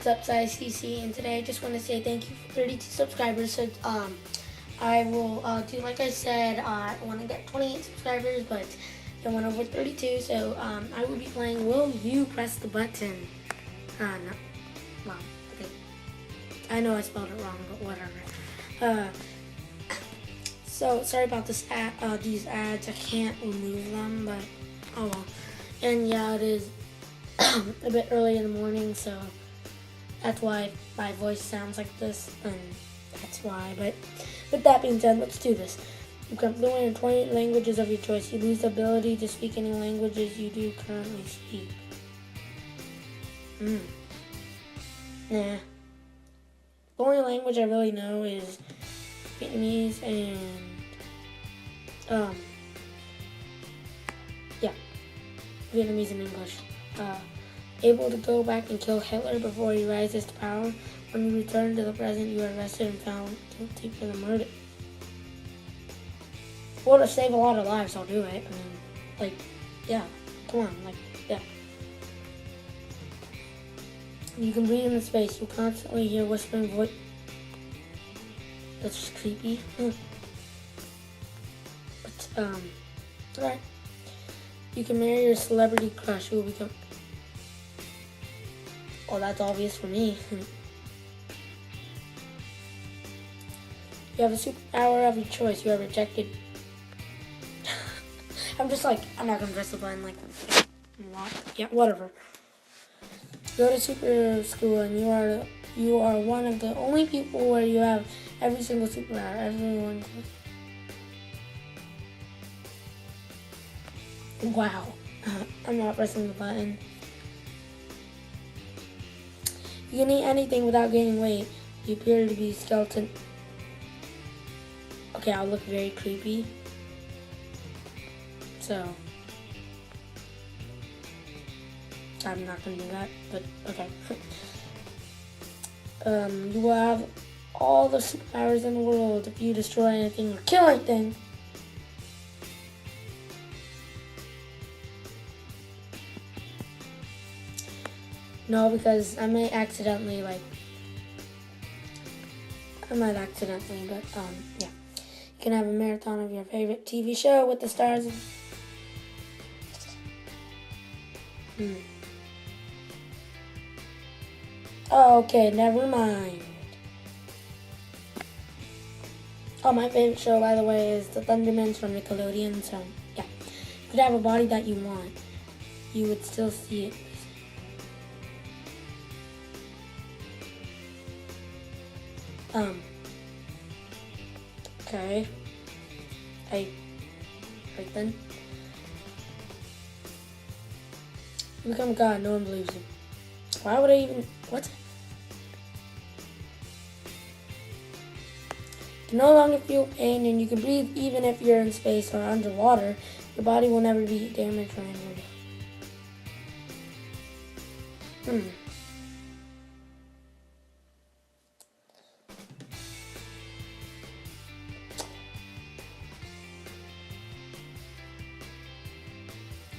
what's up, CC? And today I just want to say thank you for 32 subscribers. So I will do like I said. I want to get 28 subscribers, but I went over 32. So I will be playing Will You Press the Button? No, well, okay. I know I spelled it wrong, but whatever. So sorry about this these ads. I can't remove them, but oh well. And yeah, it is a bit early in the morning, so that's why my voice sounds like this, and that's why. But with that being said, let's do this. You become fluent in 20 languages of your choice. You lose the ability to speak any languages you do currently speak. Nah. The only language I really know is Vietnamese and Vietnamese and English. Able to go back and kill Hitler before he rises to power. When you return to the present, you are arrested and found guilty for the murder. Well, to save a lot of lives, I'll do it. I mean, like, yeah, come on, like, yeah. You can breathe in the space. You constantly hear whispering voice. That's just creepy. But, alright. You can marry your celebrity crush. Who will become... Oh, that's obvious for me. You have a superpower of your choice. You are rejected. I'm just like, I'm not gonna press the button. Like, what? Yeah, whatever. Go to super school, and you are one of the only people where you have every single superpower. Everyone. Wow. I'm not pressing the button. You can eat anything without gaining weight. You appear to be a skeleton. Okay, I'll look very creepy. So, I'm not gonna do that, but okay. You will have all the superpowers in the world if you destroy anything or kill anything. No, because I might accidentally, but yeah. You can have a marathon of your favorite TV show with the stars. Okay, never mind. Oh, my favorite show, by the way, is The Thundermans from Nickelodeon, so, yeah. You could have a body that you want. You would still see it. Okay. Right then. You become God, no one believes you. Why would I even, what? You can no longer feel pain, and you can breathe even if you're in space or underwater. Your body will never be damaged or injured.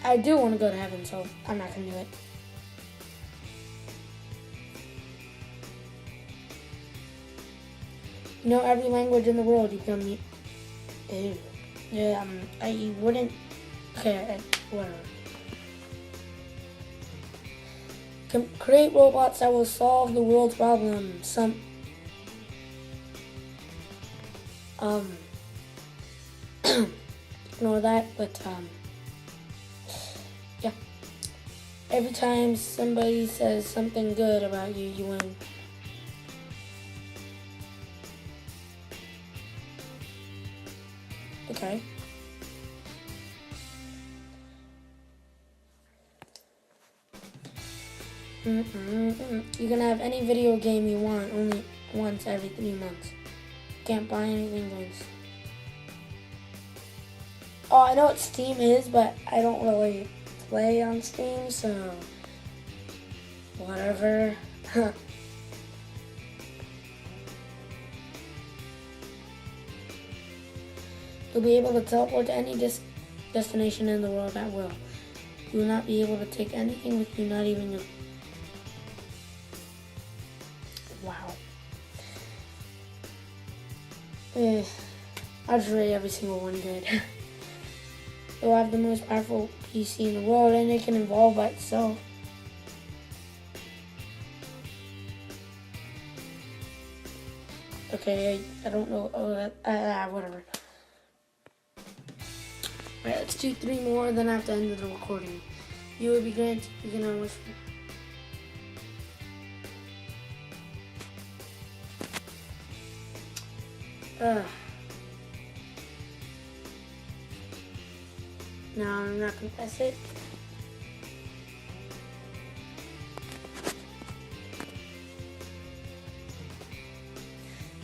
I do want to go to heaven, so I'm not going to do it. You know every language in the world. You become... Ew. Yeah, I wouldn't... Okay, whatever. Create robots that will solve the world's problems. Ignore that, but, yeah. Every time somebody says something good about you, you win. Okay. You can have any video game you want, only once every 3 months. Can't buy anything once. Oh, I know what Steam is, but I don't really play on Steam, so whatever. You'll be able to teleport to any destination in the world at will. You will not be able to take anything with you, not even your... I'll just rate every single one good. It will have the most powerful PC in the world, and it can evolve by itself. Okay, I don't know. Whatever. Alright, let's do 3 more, then I have to end the recording. You will be granted. You can always. No, I'm not gonna press it.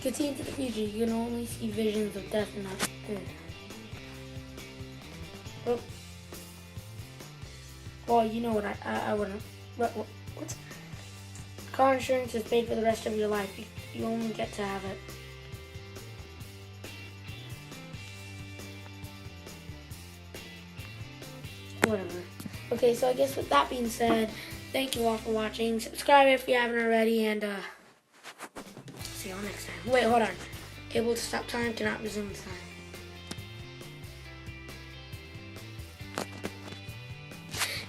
Continue to the future. You can only see visions of death and not good. Oh. Well, you know what? I wouldn't. What? Car insurance is paid for the rest of your life. You only get to have it. Whatever. Okay, so I guess with that being said, thank you all for watching. Subscribe if you haven't already, and see y'all next time. Wait, hold on. Able to stop time, to not resume time.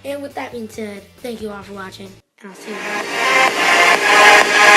And with that being said, thank you all for watching, and I'll see you later.